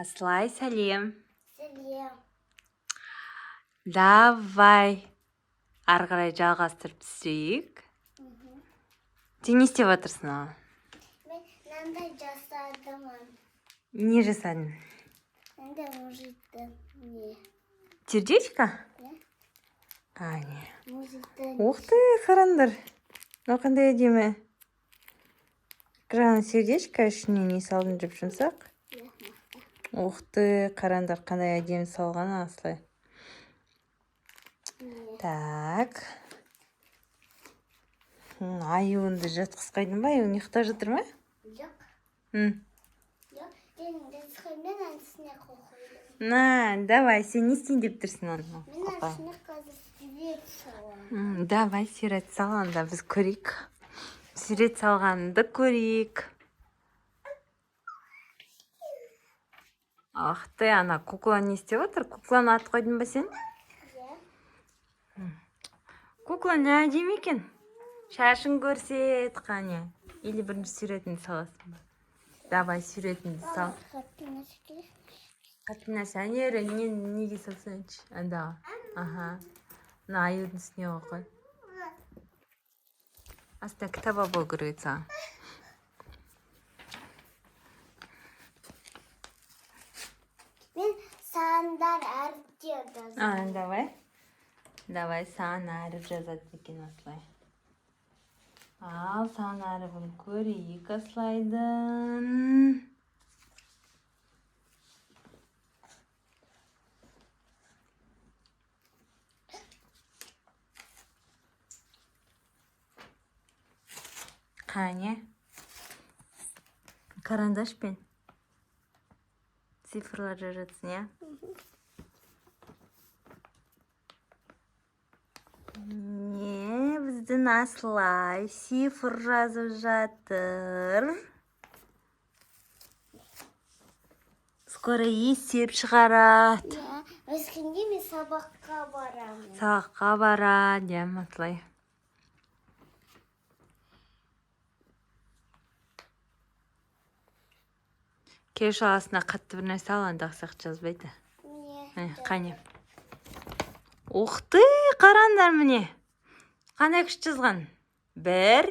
Аслай, сәлем. Сәлем. Давай. Ары қарай жалғастырып түсейік. Сен не істеп отырсың ал? Мен мынандай жасадымын. Не жасадың? Мынандай мужиктің не? Сердечко? Ne? Қане. Мужиктің. Ух ты, қараңдар. Мынау қандай әдемі. Жаңа сердечко ішіне не салдың деп жұмсақ? Ух ты, қараңдар, қандай әдемі салған Аслай. Так. Аюынды жатқызбайдың ба? Аюын ұйықтап жатыр ма? Жоқ. Жоқ. Мен жатқызбаймын, антысына қойдым. На, давай, сен не істейін деп тұрсың оны? Мен антысына қазір сурет саламын. Давай, сурет салғанда біз көрейік. Сурет салғанды көрейік. Ах ты, ана кукла не істеп отыр? Кукланы ат қойдың ба сен? Иә. Кукла не әдемі екен? Шашын көрсет, қане. Или бірінші суретіңді саласың ба? Давай, суретіңді сал. Қатынасы, әнері, неге салсаңшы? Анда. Аха. Мына аюдың үстіне қой. Астына кітаба бол көреді саған. Мен сандар әріп жазамын. Давай. Давай, саған әріп жазады екен Аслай. Ал, саған әрібін көрейік Аслайдың. Қане? Карандашпен цифрлар жазасың, я? Не, біздің Аслай цифр жазып жатыр. Скоро есеп шығарады. Өскенде мен сабаққа барамын. Сабаққа барады, я, Аслай. Кеш аласына қатты бір нәрсе алғанда ақсақ жазбайды. Не? Қане. Ух ты, қараңдар міне. Қандай күш жазған? 1,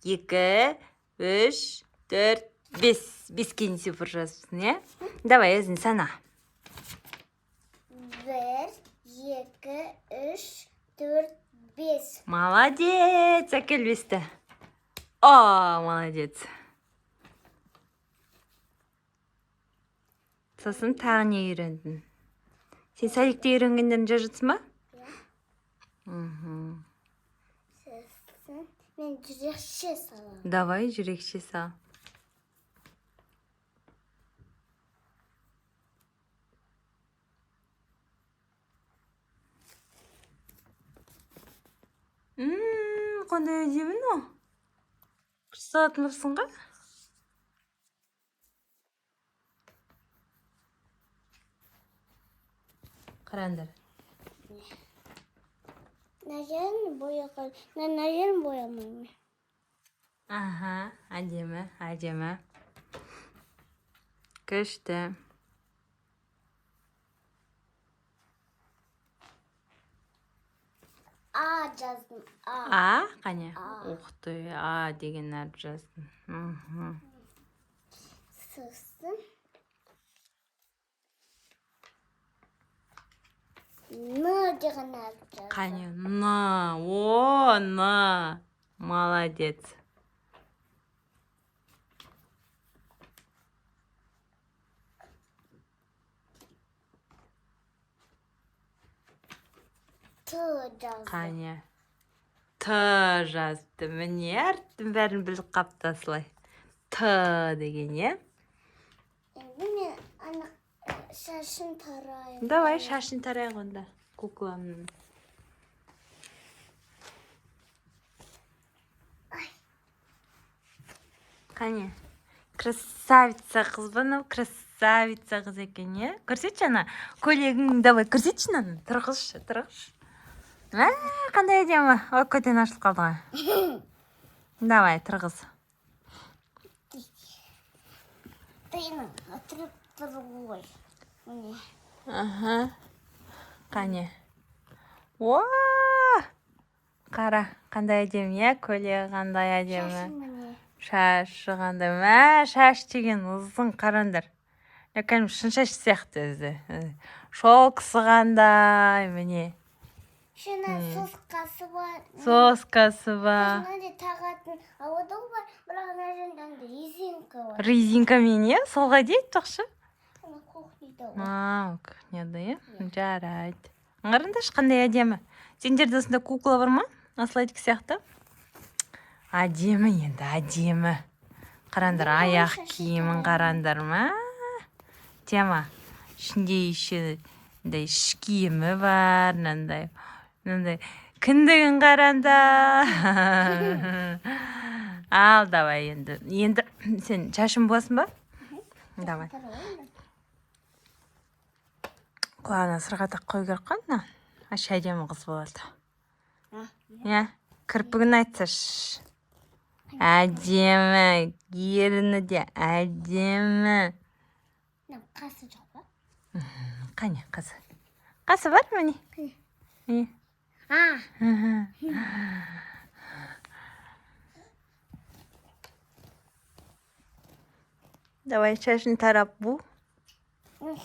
2, 3, 4, 5. 5-ке цифр жазыпсың, е? Давай, өзің сана. 1, 2, 3, 4, 5. Молодец, әкел 5-ті. О, молодец. Сосын тағы не үйрендің? Сен сәлікте үйренгендерін жазыпсың ба? Сосын мен жүрекше саламын. Давай, жүрекше сал. Қандай әдемі о? Күш салатын болсың ғой? Қараңдар. Наверное, бояған. Мен наверное боямаймын. Аха, әдемі, әдемі. Күшті. А жаздым. А, қане? А. Ух ты, А деген әріп жаздың. Сосын Н деген әріп жаздым. Қане? На, о, на. Молодец. Т жаздым. Қане? Т жазды. Міне әріптің бәрін біліп қапты Аслай. Т деген, е? Енді мен ана шашын тарайын. Давай, шашын тарайық онда. Кукламның. Қане? Красавица қыз ба, мынау красавица қыз екен, е? Көрсетші ана, көйлегің, давай, көрсетші ана, тұрғызшы, тұрғызшы. Қандай әдемі, ой, көтен ашылып қалды ғой. Давай, тұрғыз. Тыйын, отырып тұрғой. Міне. Аха. Қане. Уа! Қара, қандай әдемі, иә? Көйлегі қандай әдемі. Шашым міне. Шашы қандай. Мә, шаш деген ұзын қарандар. Кәдімгі шын шаш сияқты өзі. Шолқысы қандай, міне. Шына соскасы бар. Соскасы бар. Мынандай тағатын ауада бар, бірақ ана жерде резинка бар. Резинкамен, иә? Солға дейді, тоқшы? Ана кухняда бар. Кухняда, иә? Жарайды. Қараңдаршы, қандай әдемі. Сендерде осында кукла бар ма? Аслайдық сияқты. Әдемі енді, әдемі. Қарандар, аяқ киімін қарандар ма? Тема. Ішінде еще іш киімі бар, мынандай кіндігін қарандар. Ал, давай енді. Енді сен шашын боласың ба? Давай. Құлағына сырға тақ қой керек қой, мына. Аш әдемі қыз болады. Иә, кірпігін айтсаш. Әдемі, еріні де әдемі. Қасы жоқ па? Қане, қасы. Қасы бар міне? Міне. Давай шашын тарап бұл.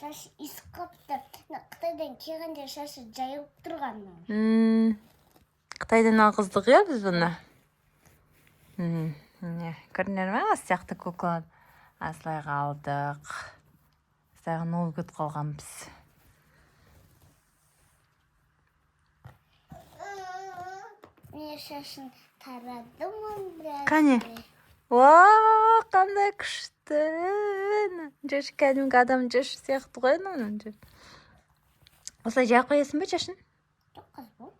Шашы искапты. Қытайдан келгенде шашы жайылып тұрған. Қытайдан алғыздық, иә, біз бұны? Көрінер ме? Ас сияқты кукланы Аслайға алдық. Аслайға Новый год қалған біз. Мен шашын тарадым біраз. Қане? Қандай күшті. Жашы кәдімгі адам жашы сияқты ғой, оны. Осылай жай қоясың ба шашын? Жоқ, қыз бұл.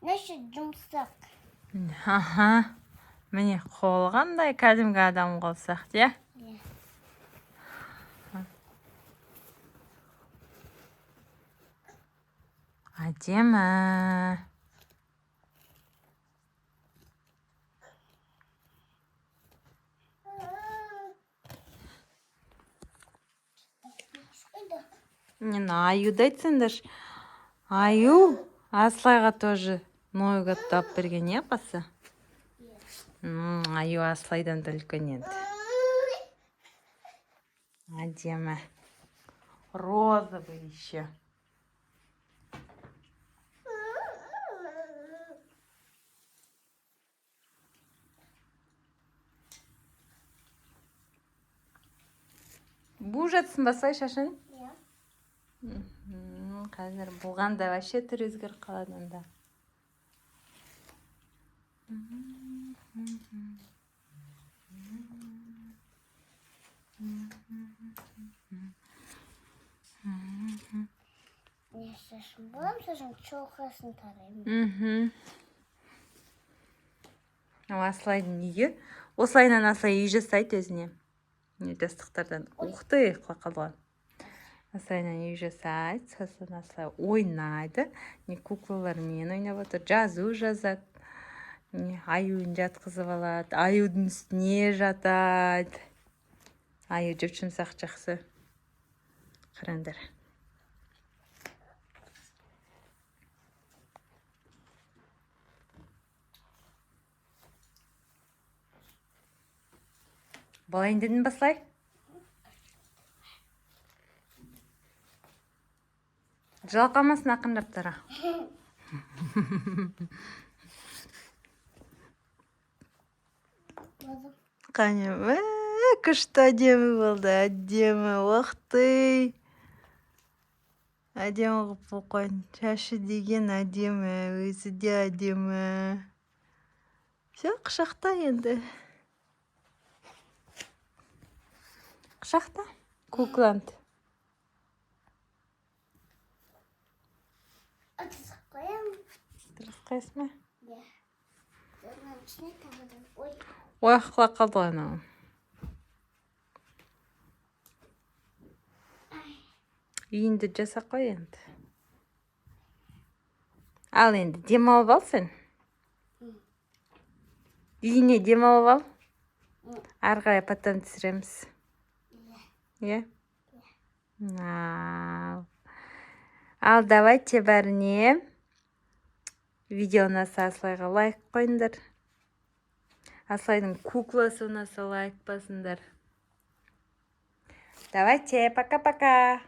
Нәші жұмсақ. Аха. Міне қол қандай кәдімгі адам қол сияқты, иә? Әдемі. Мен Аюды айтсаңдар. Аю Аслайға тоже Новый год тап берген, иә, қасы? Аю Аслайдан да үлкен енді. Әдемі. Розовый еще. Бұл жатсың ба, Аслай, шашын? Қазір бұлғанда вообще түр өзгеріп қалады онда. Мен шашын болам, шашын чоқасын тараймын. Аслайдың үйі. Осылайынан Аслай үй жасайды өзіне. Жастықтардан. Уқты, қалған. Аслайынан үй жасайды, сосын Аслай ойнайды. Куклалармен ойнап отыр, жазу жазады. Аюын жатқызып алады, аюдың үстіне жатады. Аю жіп жұмсақ жақсы. Қараңдар. Болайын дедің ба, Аслай? Жалқамасын ақындап тара. Қане, күшті әдемі болды, әдемі, оқты. Әдемі ғып бұл қойын. Шашы деген әдемі, өзі де әдемі. Все, құшақта енді. Құшақта? Кукланд. Отызық қоям. Дұрыс қайсы ма? Иә. Оның ішіне тағыдым. Ой. Ой, құлақ қалды ғой анау. Үйінді жаса қой енді. Ал енді демалып ал сен. Үйіне демалып ал. Ары қарай потом түсіреміз. Иә? Ал давайте бәріне видео ұнаса Асылайға лайк қойыңдар. Асылайдың кукласы ұнаса лайк басыңдар. Давайте, пока-пока.